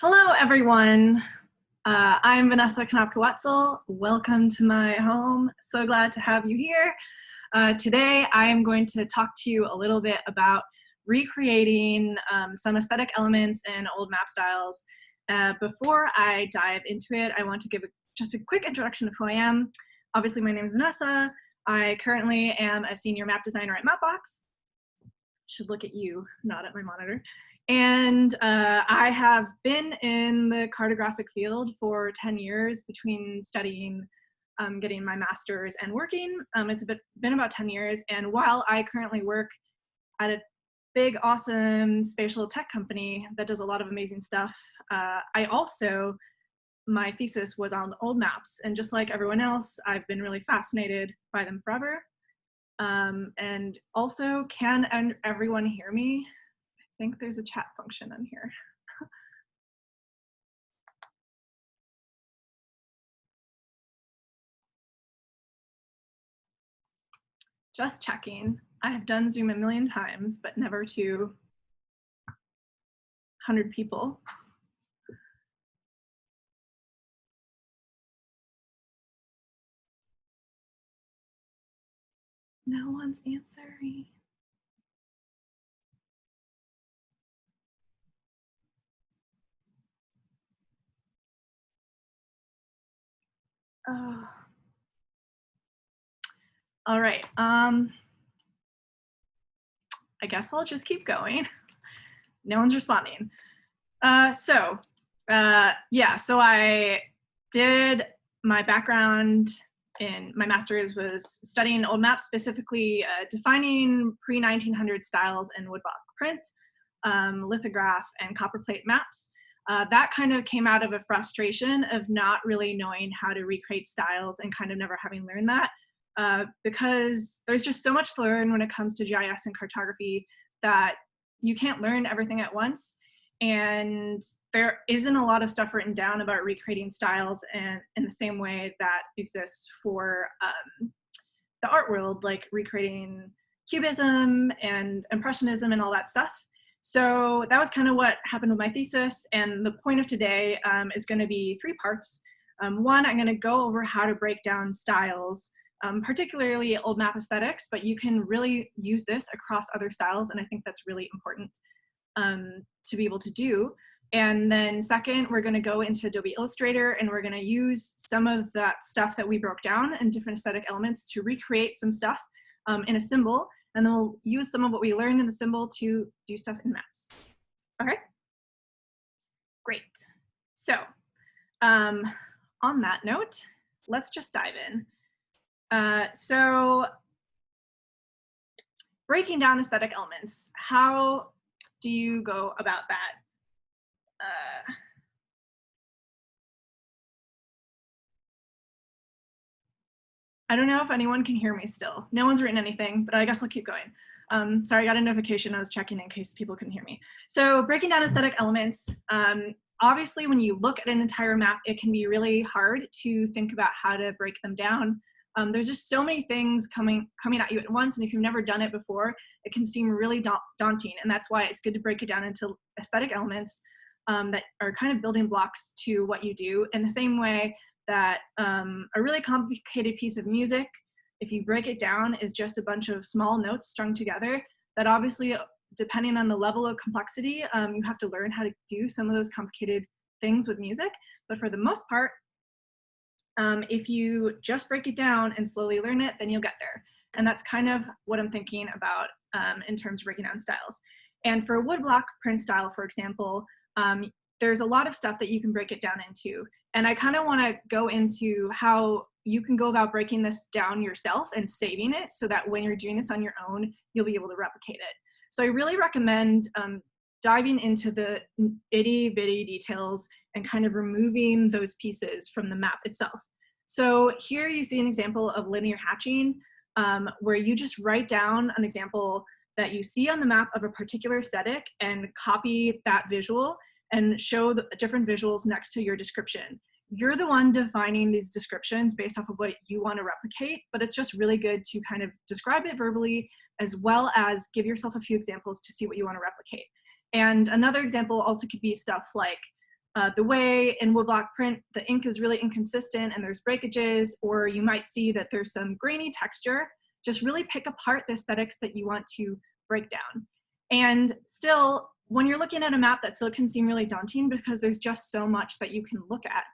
Hello, everyone. I'm Vanessa Konopka-Wetzel. Welcome to my home. So glad to have you here. Today, I am going to talk to you a little bit about recreating some aesthetic elements in old map styles. Before I dive into it, I want to give just a quick introduction of who I am. Obviously, my name is Vanessa. I currently am a senior map designer at Mapbox. Should look at you, not at my monitor. And I have been in the cartographic field for 10 years between studying, getting my master's and working. It's been about 10 years. And while I currently work at a big, awesome spatial tech company that does a lot of amazing stuff, my thesis was on old maps. And just like everyone else, I've been really fascinated by them forever. And also, can everyone hear me? I think there's a chat function in here. Just checking. I have done Zoom a million times, but never to 100 people. No one's answering. Oh. All right. I guess I'll just keep going. No one's responding. So I did my background in my master's was studying old maps, specifically defining pre-1900 styles in woodblock print, lithograph, and copperplate maps. That kind of came out of a frustration of not really knowing how to recreate styles and kind of never having learned that, because there's just so much to learn when it comes to GIS and cartography that you can't learn everything at once. And there isn't a lot of stuff written down about recreating styles and in the same way that exists for the art world, like recreating Cubism and Impressionism and all that stuff. So that was kind of what happened with my thesis. And the point of today is going to be 3 parts. One, I'm going to go over how to break down styles, particularly old map aesthetics, but you can really use this across other styles. And I think that's really important to be able to do. And then second, we're going to go into Adobe Illustrator and we're going to use some of that stuff that we broke down in different aesthetic elements to recreate some stuff in a symbol. And then we'll use some of what we learned in the symbol to do stuff in maps. Okay, great. So on that note, let's just dive in. So breaking down aesthetic elements, how do you go about that? I don't know if anyone can hear me still. No one's written anything, but I guess I'll keep going. Sorry, I got a notification. I was checking in case people couldn't hear me. So breaking down aesthetic elements, obviously when you look at an entire map, it can be really hard to think about how to break them down. There's just so many things coming at you at once, and if you've never done it before, it can seem really daunting, and that's why it's good to break it down into aesthetic elements that are kind of building blocks to what you do, in the same way that a really complicated piece of music, if you break it down, is just a bunch of small notes strung together that obviously, depending on the level of complexity, you have to learn how to do some of those complicated things with music, but for the most part, if you just break it down and slowly learn it, then you'll get there. And that's kind of what I'm thinking about in terms of breaking down styles. And for a woodblock print style, for example, there's a lot of stuff that you can break it down into. And I kind of want to go into how you can go about breaking this down yourself and saving it so that when you're doing this on your own, you'll be able to replicate it. So I really recommend diving into the itty bitty details and kind of removing those pieces from the map itself. So here you see an example of linear hatching, where you just write down an example that you see on the map of a particular aesthetic and copy that visual and show the different visuals next to your description. You're the one defining these descriptions based off of what you want to replicate, but it's just really good to kind of describe it verbally as well as give yourself a few examples to see what you want to replicate. And another example also could be stuff like the way in woodblock print, the ink is really inconsistent and there's breakages, or you might see that there's some grainy texture. Just really pick apart the aesthetics that you want to break down. And still, when you're looking at a map, that still can seem really daunting because there's just so much that you can look at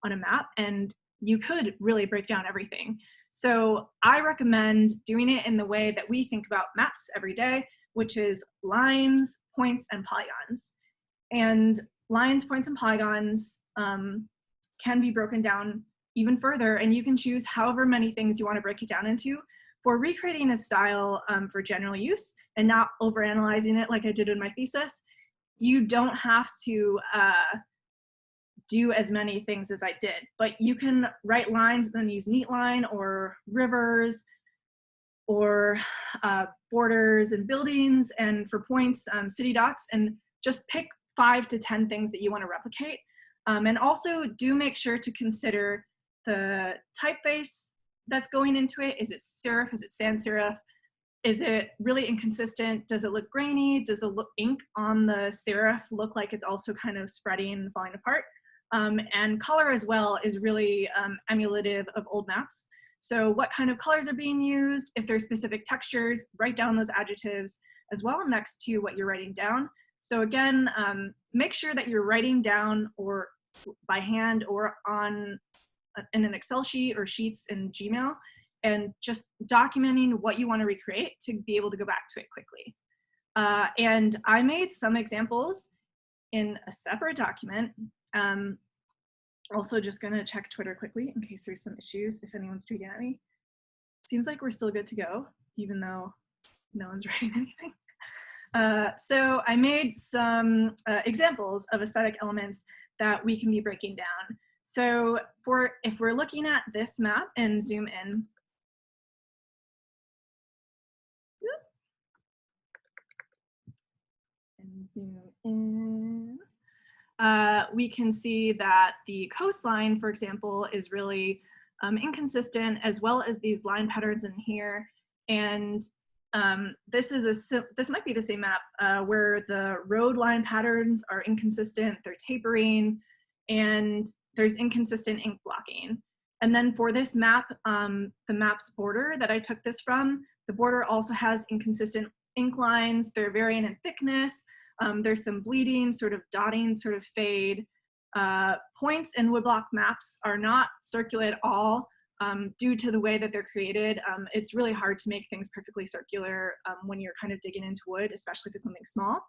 on a map, and you could really break down everything. So I recommend doing it in the way that we think about maps every day, which is lines, points, and polygons. And lines, points, and polygons can be broken down even further, and you can choose however many things you want to break it down into for recreating a style for general use and not overanalyzing it like I did in my thesis. You don't have to do as many things as I did, but you can write lines and then use neat line or rivers or borders and buildings, and for points, city dots, and just pick 5 to 10 things that you want to replicate. And also do make sure to consider the typeface that's going into it. Is it serif? Is it sans serif? Is it really inconsistent? Does it look grainy? Does the ink on the serif look like it's also kind of spreading and falling apart? And color as well is really emulative of old maps. So what kind of colors are being used? If there's specific textures, write down those adjectives as well next to what you're writing down. So again, make sure that you're writing down or by hand or in an Excel sheet or sheets in Gmail, and just documenting what you want to recreate to be able to go back to it quickly. And I made some examples in a separate document. Also just gonna check Twitter quickly in case there's some issues, if anyone's tweeting at me. Seems like we're still good to go, even though no one's writing anything. So I made some examples of aesthetic elements that we can be breaking down. So if we're looking at this map and zoom in, we can see that the coastline, for example, is really inconsistent, as well as these line patterns in here. And this might be the same map where the road line patterns are inconsistent, they're tapering, and there's inconsistent ink blocking. And then for this map, the map's border that I took this from, the border also has inconsistent ink lines. They're varying in thickness. There's some bleeding, sort of dotting, sort of fade. Points in woodblock maps are not circular at all due to the way that they're created. It's really hard to make things perfectly circular when you're kind of digging into wood, especially if it's something small.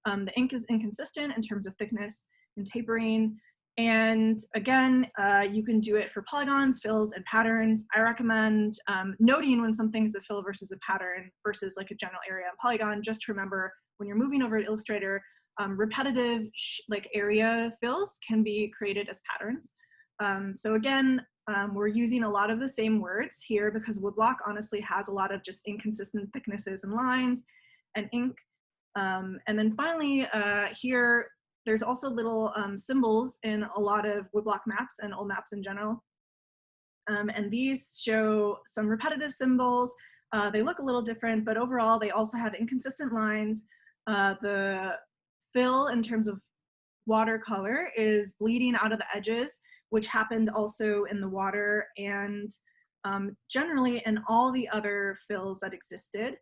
The ink is inconsistent in terms of thickness and tapering. And again, you can do it for polygons, fills, and patterns. I recommend noting when something's a fill versus a pattern versus like a general area and polygon, just to remember when you're moving over to Illustrator, repetitive like area fills can be created as patterns. So again, we're using a lot of the same words here because woodblock honestly has a lot of just inconsistent thicknesses and lines and ink. And then finally here, there's also little symbols in a lot of woodblock maps and old maps in general. And these show some repetitive symbols. They look a little different, but overall they also have inconsistent lines. The fill in terms of watercolor is bleeding out of the edges, which happened also in the water and generally in all the other fills that existed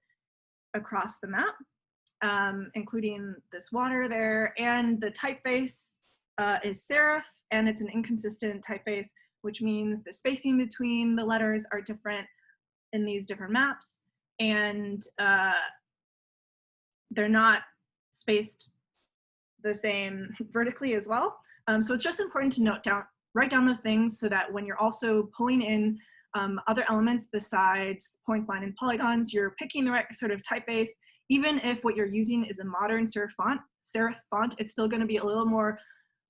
across the map. Including this water there, and the typeface is serif, and it's an inconsistent typeface, which means the spacing between the letters are different in these different maps, and they're not spaced the same vertically as well. So it's just important to write down those things so that when you're also pulling in other elements besides points, line, and polygons, you're picking the right sort of typeface. Even if what you're using is a modern serif font, it's still going to be a little more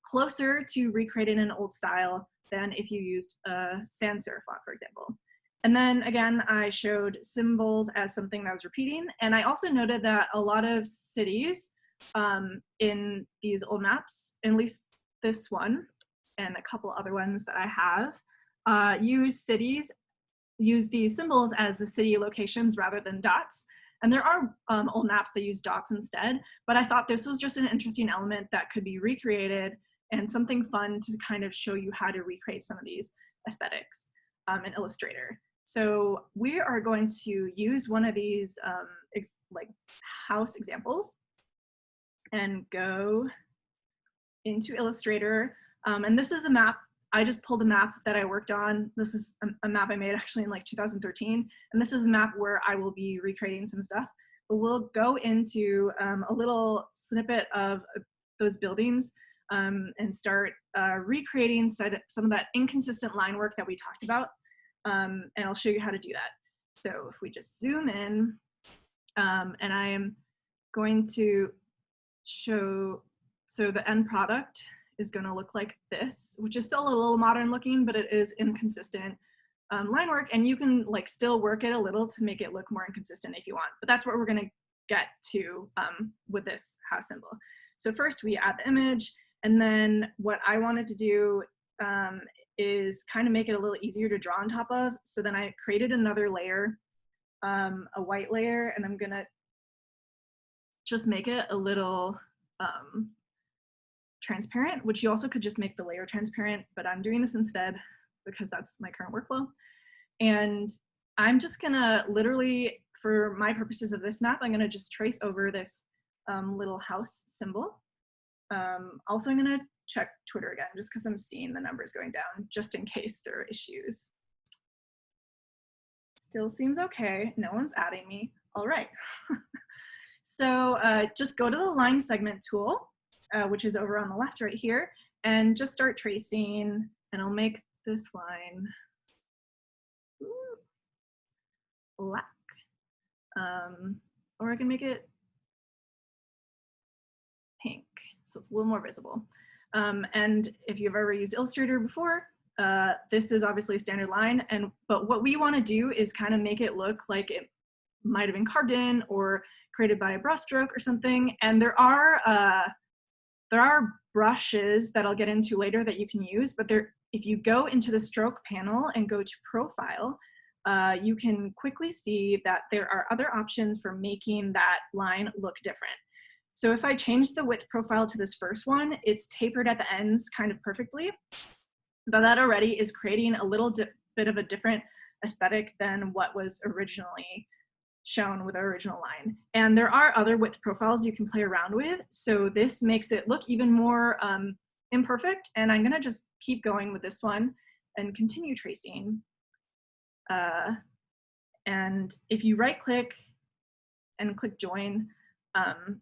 closer to recreating an old style than if you used a sans serif font, for example. And then again, I showed symbols as something that was repeating. And I also noted that a lot of cities in these old maps, at least this one and a couple other ones that I have, use these symbols as the city locations rather than dots. And there are old maps that use dots instead, but I thought this was just an interesting element that could be recreated and something fun to kind of show you how to recreate some of these aesthetics in Illustrator. So we are going to use one of these like house examples and go into Illustrator. And this is the map. I just pulled a map that I worked on. This is a map I made actually in like 2013. And this is the map where I will be recreating some stuff. But we'll go into a little snippet of those buildings and start recreating some of that inconsistent line work that we talked about. And I'll show you how to do that. So if we just zoom in, and I am going to show, so the end product is going to look like this, which is still a little modern looking, but it is inconsistent line work, and you can like still work it a little to make it look more inconsistent if you want, but that's what we're going to get to with this house symbol. So first we add the image, and then what I wanted to do is kind of make it a little easier to draw on top of. So then I created another layer, a white layer, and I'm gonna just make it a little transparent, which you also could just make the layer transparent, but I'm doing this instead because that's my current workflow. And I'm just gonna literally, for my purposes of this map, I'm gonna just trace over this little house symbol. Also, I'm gonna check Twitter again, just because I'm seeing the numbers going down, just in case there are issues. Still seems okay, no one's adding me. All right. So just go to the line segment tool, which is over on the left right here, and just start tracing, and I'll make this line black. Or I can make it pink, so it's a little more visible. And if you've ever used Illustrator before, this is obviously a standard line, but what we want to do is kind of make it look like it might have been carved in or created by a brushstroke or something. And there are brushes that I'll get into later that you can use, but if you go into the stroke panel and go to profile, you can quickly see that there are other options for making that line look different. So if I change the width profile to this first one, it's tapered at the ends kind of perfectly, but that already is creating a little bit of a different aesthetic than what was originally shown with our original line. And there are other width profiles you can play around with, so this makes it look even more imperfect, and I'm gonna just keep going with this one and continue tracing. And if you right click and click join,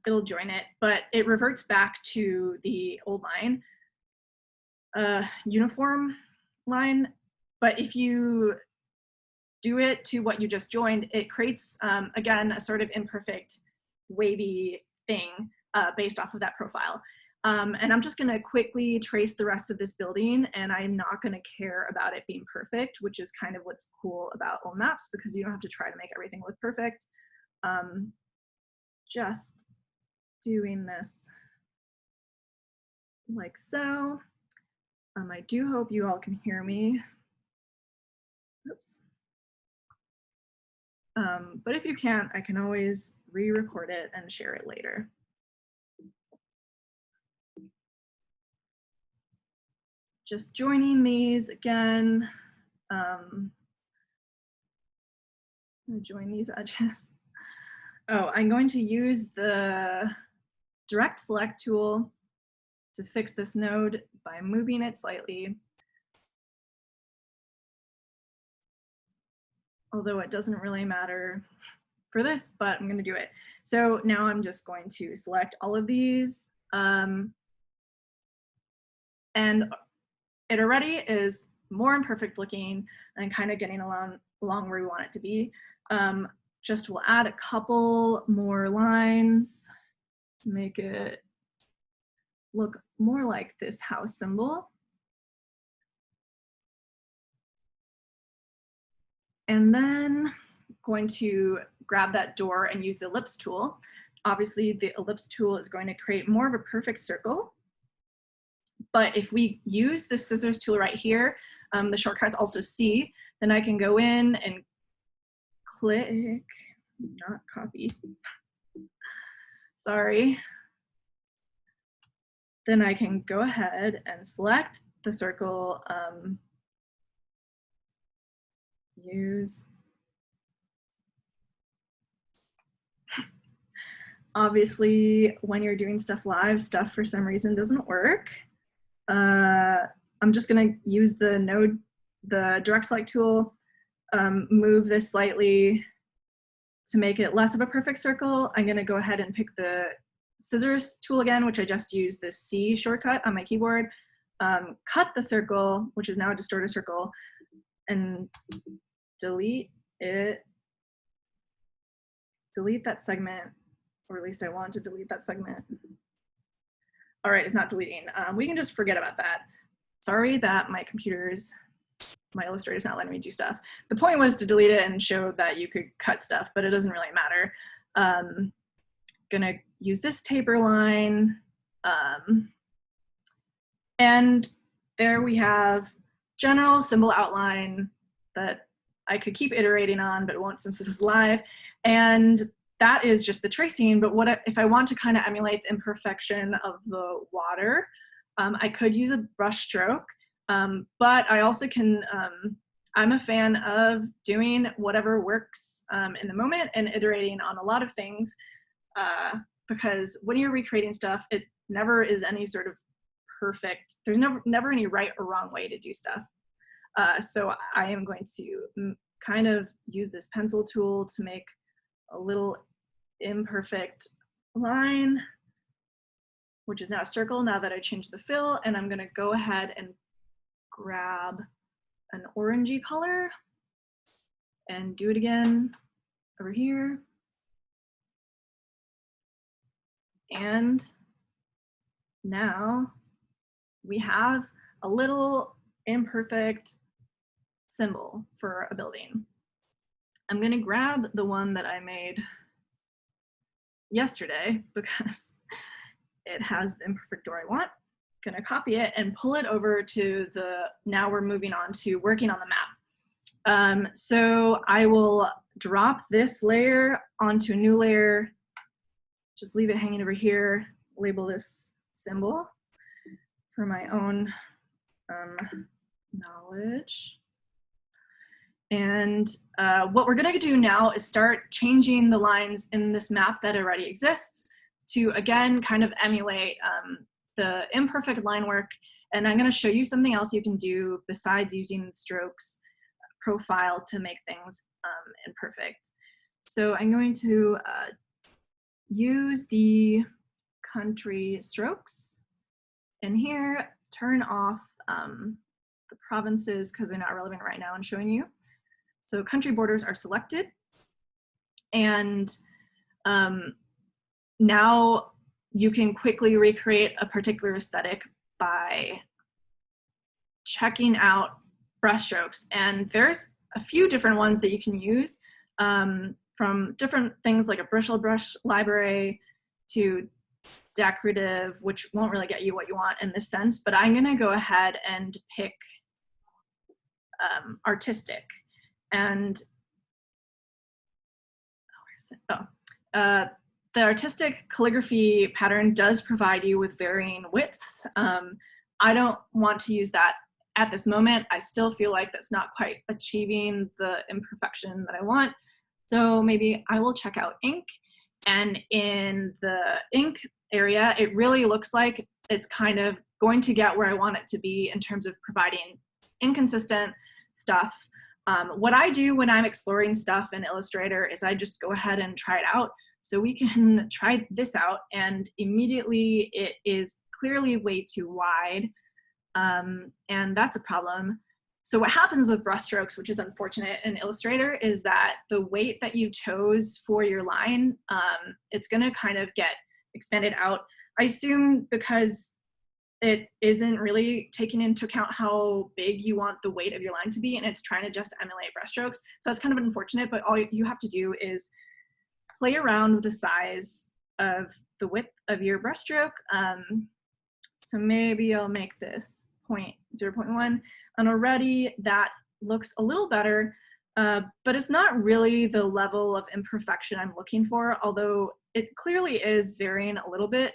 it'll join it, but it reverts back to the old line, uniform line. But if you do it to what you just joined, it creates, again, a sort of imperfect, wavy thing based off of that profile. And I'm just gonna quickly trace the rest of this building, and I'm not gonna care about it being perfect, which is kind of what's cool about old maps, because you don't have to try to make everything look perfect. Just doing this like so. I do hope you all can hear me. Oops. But if you can't, I can always re-record it and share it later. Just joining these again. I'm gonna join these edges. Oh, I'm going to use the direct select tool to fix this node by moving it slightly. Although it doesn't really matter for this, but I'm going to do it. So now I'm just going to select all of these. And it already is more imperfect looking and kind of getting along where we want it to be. Just we'll add a couple more lines to make it look more like this house symbol. And then going to grab that door and use the ellipse tool. Obviously, the ellipse tool is going to create more of a perfect circle. But if we use the scissors tool right here, the shortcut's also C, then I can go in and click, not copy, sorry. then I can go ahead and select the circle, use. Obviously, when you're doing stuff live, stuff for some reason doesn't work. I'm just gonna use the direct select tool, move this slightly to make it less of a perfect circle. I'm gonna go ahead and pick the scissors tool again, which I just used, the C shortcut on my keyboard, cut the circle, which is now a distorted circle, and delete it, delete that segment, or at least I want to delete that segment. All right, it's not deleting. We can just forget about that. Sorry that my Illustrator's not letting me do stuff. The point was to delete it and show that you could cut stuff, but it doesn't really matter. Gonna use this taper line. And there we have general symbol outline that I could keep iterating on, but it won't since this is live. And that is just the tracing, but if I want to kind of emulate the imperfection of the water, I could use a brush stroke, but I also can, I'm a fan of doing whatever works in the moment and iterating on a lot of things, because when you're recreating stuff, it never is any sort of perfect, there's never any right or wrong way to do stuff. So I am going to kind of use this pencil tool to make a little imperfect line, which is now a circle now that I changed the fill, and I'm gonna go ahead and grab an orangey color and do it again over here. And now we have a little imperfect symbol for a building. I'm gonna grab the one that I made yesterday because it has the imperfect door I want. Gonna copy it and pull it over to now we're moving on to working on the map. So I will drop this layer onto a new layer, just leave it hanging over here, label this symbol for my own knowledge. And what we're gonna do now is start changing the lines in this map that already exists to, again, kind of emulate the imperfect line work. And I'm gonna show you something else you can do besides using strokes profile to make things imperfect. So I'm going to use the country strokes, and here turn off the provinces because they're not relevant right now I'm showing you. So country borders are selected, and now you can quickly recreate a particular aesthetic by checking out brushstrokes. And there's a few different ones that you can use, from different things like a bristle brush library to decorative, which won't really get you what you want in this sense, but I'm gonna go ahead and pick artistic. And the artistic calligraphy pattern does provide you with varying widths. I don't want to use that at this moment. I still feel like that's not quite achieving the imperfection that I want. So maybe I will check out ink. And in the ink area, it really looks like it's kind of going to get where I want it to be in terms of providing inconsistent stuff. What I do when I'm exploring stuff in Illustrator is I just go ahead and try it out. So we can try this out, and immediately it is clearly way too wide, and that's a problem. So what happens with brushstrokes, which is unfortunate in Illustrator, is that the weight that you chose for your line, it's gonna kind of get expanded out. I assume because it isn't really taking into account how big you want the weight of your line to be, and it's trying to just emulate brushstrokes. So that's kind of unfortunate, but all you have to do is play around with the size of the width of your brushstroke. So maybe I'll make this 0.1, and already that looks a little better, but it's not really the level of imperfection I'm looking for, although it clearly is varying a little bit.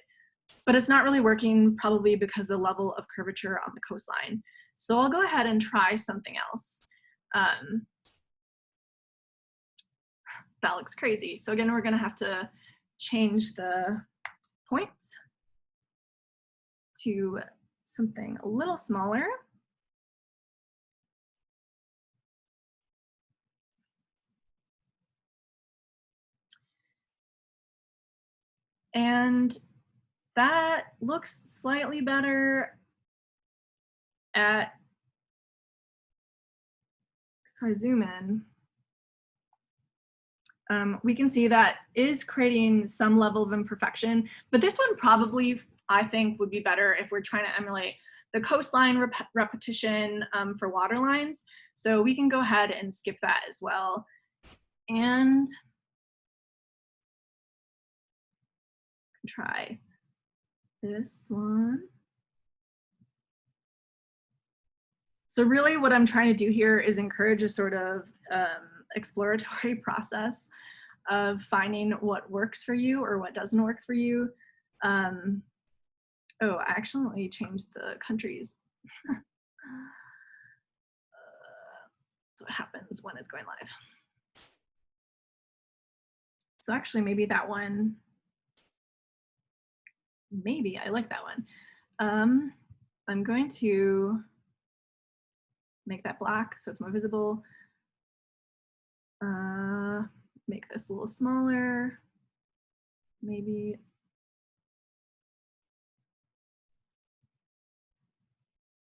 but it's not really working, probably because of the level of curvature on the coastline. So I'll go ahead and try something else. That looks crazy. So again, we're gonna have to change the points to something a little smaller. And that looks slightly better if I zoom in. We can see that is creating some level of imperfection, but this one probably, I think, would be better if we're trying to emulate the coastline repetition for water lines. So we can go ahead and skip that as well. And try this one. So really what I'm trying to do here is encourage a sort of exploratory process of finding what works for you or what doesn't work for you. Oh, I accidentally changed the countries. That's what happens when it's going live. So actually maybe that one, maybe I like that one. I'm going to make that black so it's more visible. Make this a little smaller, maybe.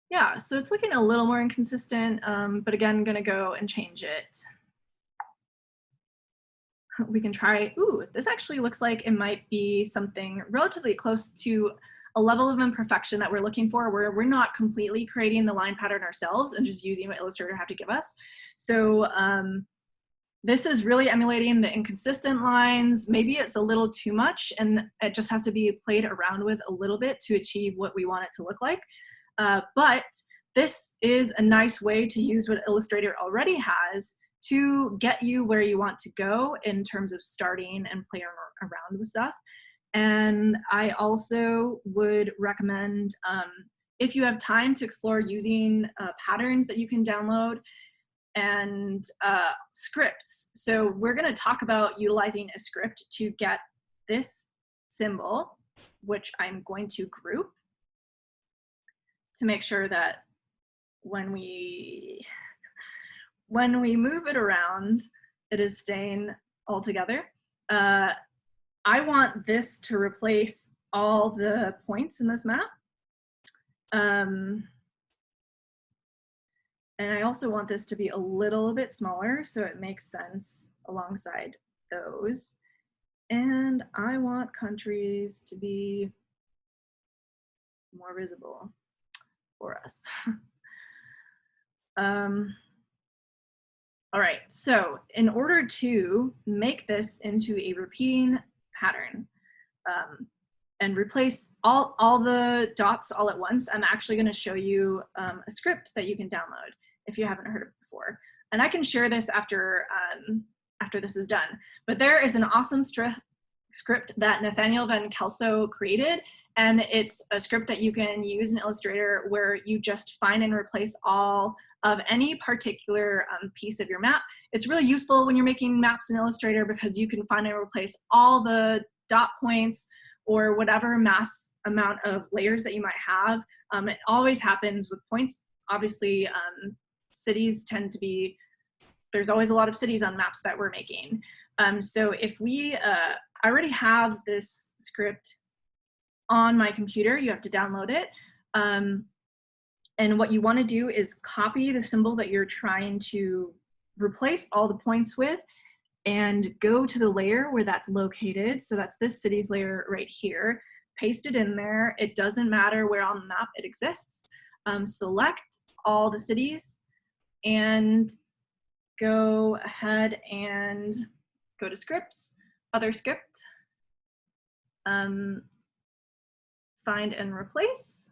Yeah, so it's looking a little more inconsistent, but again, I'm gonna go and change it. We can try, ooh, this actually looks like it might be something relatively close to a level of imperfection that we're looking for, where we're not completely creating the line pattern ourselves and just using what Illustrator have to give us. So this is really emulating the inconsistent lines. Maybe it's a little too much and it just has to be played around with a little bit to achieve what we want it to look like. But this is a nice way to use what Illustrator already has to get you where you want to go in terms of starting and playing around with stuff. And I also would recommend, if you have time, to explore using patterns that you can download and scripts. So we're going to talk about utilizing a script to get this symbol, which I'm going to group to make sure that when we move it around, it is staying all together. I want this to replace all the points in this map. And I also want this to be a little bit smaller so it makes sense alongside those. And I want countries to be more visible for us. All right, so in order to make this into a repeating pattern and replace all the dots all at once, I'm actually going to show you a script that you can download if you haven't heard of it before. And I can share this after this is done. But there is an awesome script that Nathaniel Van Kelso created, and it's a script that you can use in Illustrator where you just find and replace all of any particular piece of your map. It's really useful when you're making maps in Illustrator because you can find and replace all the dot points or whatever mass amount of layers that you might have. It always happens with points. Obviously, cities tend to be, there's always a lot of cities on maps that we're making. So if we, I already have this script on my computer, you have to download it. And what you want to do is copy the symbol that you're trying to replace all the points with and go to the layer where that's located. So that's this city's layer right here. Paste it in there. It doesn't matter where on the map it exists. Select all the cities and go ahead and go to scripts, other script, find and replace.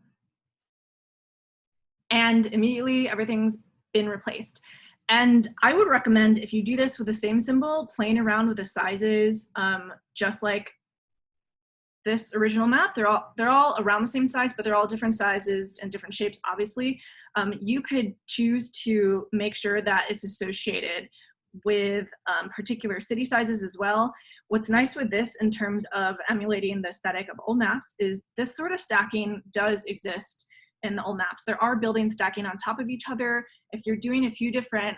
And immediately everything's been replaced. And I would recommend, if you do this with the same symbol, playing around with the sizes, just like this original map. They're all around the same size, but they're all different sizes and different shapes, obviously. You could choose to make sure that it's associated with particular city sizes as well. What's nice with this in terms of emulating the aesthetic of old maps is this sort of stacking does exist in the old maps. There are buildings stacking on top of each other. If you're doing a few different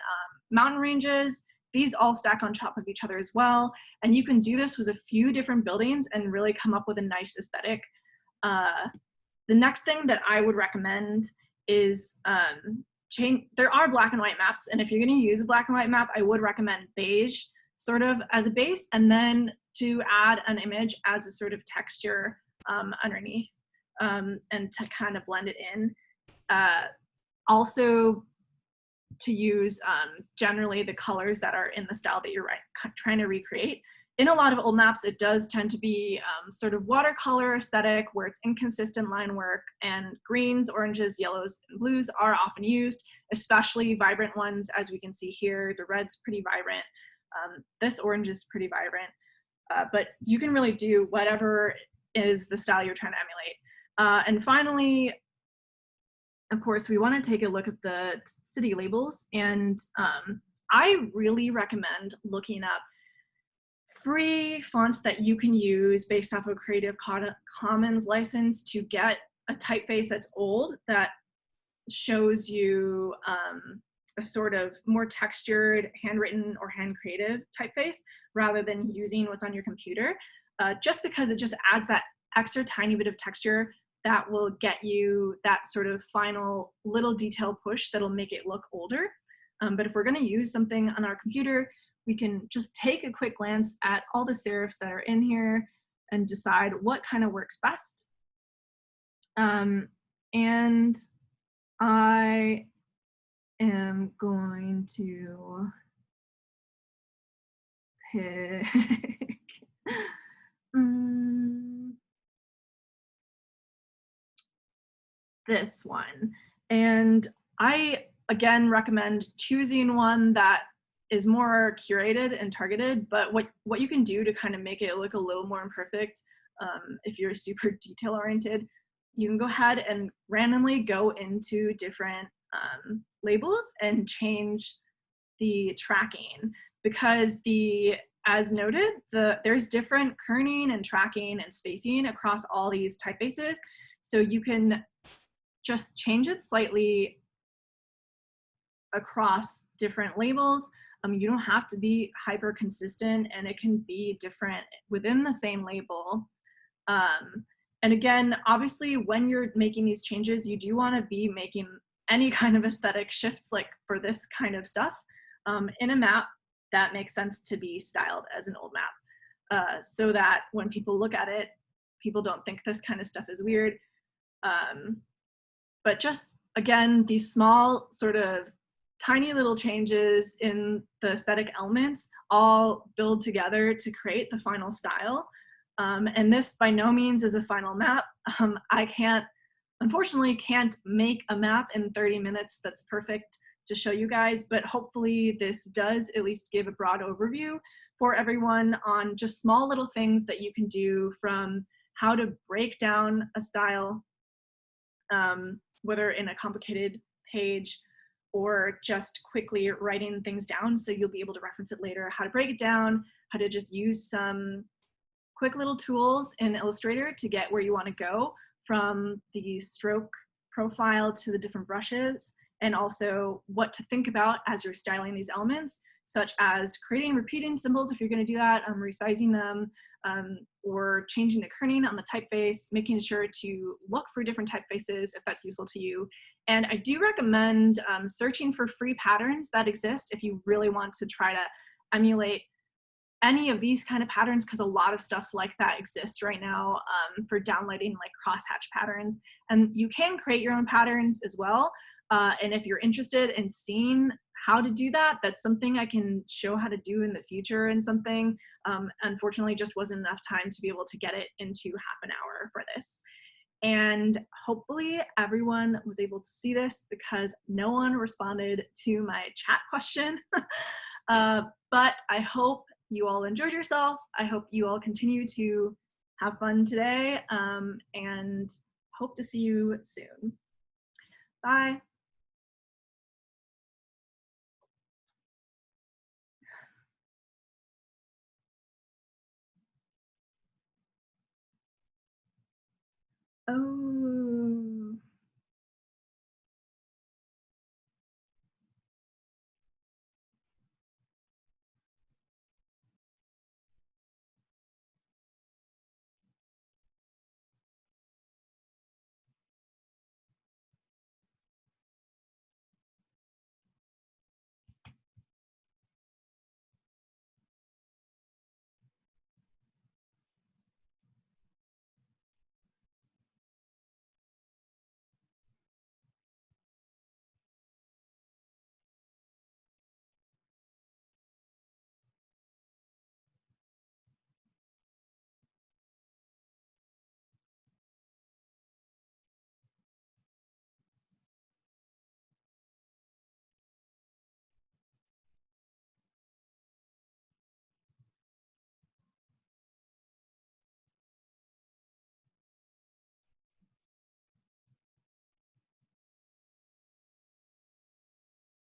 mountain ranges, these all stack on top of each other as well. And you can do this with a few different buildings and really come up with a nice aesthetic. The next thing that I would recommend is there are black and white maps. And if you're going to use a black and white map, I would recommend beige sort of as a base, and then to add an image as a sort of texture underneath and to kind of blend it in. Also to use generally the colors that are in the style that you're trying to recreate. In a lot of old maps, it does tend to be sort of watercolor aesthetic where it's inconsistent line work, and greens, oranges, yellows, and blues are often used, especially vibrant ones, as we can see here. The red's pretty vibrant. This orange is pretty vibrant, but you can really do whatever is the style you're trying to emulate. And finally, of course, we want to take a look at the city labels, and I really recommend looking up free fonts that you can use based off of Creative Commons license to get a typeface that's old that shows you a sort of more textured, handwritten or hand creative typeface rather than using what's on your computer, just because it just adds that extra tiny bit of texture that will get you that sort of final little detail push that'll make it look older. But if we're going to use something on our computer, we can just take a quick glance at all the serifs that are in here and decide what kind of works best. And I am going to pick this one. And I, again, recommend choosing one that is more curated and targeted, but what you can do to kind of make it look a little more imperfect, if you're super detail oriented, you can go ahead and randomly go into different labels and change the tracking, because as noted, there's different kerning and tracking and spacing across all these typefaces. So you can just change it slightly across different labels. You don't have to be hyper consistent, and it can be different within the same label. And again, obviously, when you're making these changes, you do want to be making any kind of aesthetic shifts, like for this kind of stuff, in a map that makes sense to be styled as an old map, so that when people look at it, people don't think this kind of stuff is weird. But just, again, these small sort of tiny little changes in the aesthetic elements all build together to create the final style. And this by no means is a final map. I unfortunately can't make a map in 30 minutes that's perfect to show you guys, but hopefully this does at least give a broad overview for everyone on just small little things that you can do, from how to break down a style, whether in a complicated page or just quickly writing things down so you'll be able to reference it later, how to break it down, how to just use some quick little tools in Illustrator to get where you want to go, from the stroke profile to the different brushes, and also what to think about as you're styling these elements, such as creating repeating symbols if you're going to do that, resizing them, or changing the kerning on the typeface, making sure to look for different typefaces if that's useful to you. And I do recommend searching for free patterns that exist if you really want to try to emulate any of these kind of patterns, because a lot of stuff like that exists right now for downloading, like crosshatch patterns. And you can create your own patterns as well. And if you're interested in seeing how to do that, that's something I can show how to do in the future and something. Unfortunately, just wasn't enough time to be able to get it into half an hour for this. And hopefully everyone was able to see this, because no one responded to my chat question. But I hope you all enjoyed yourself. I hope you all continue to have fun today, and hope to see you soon. Bye.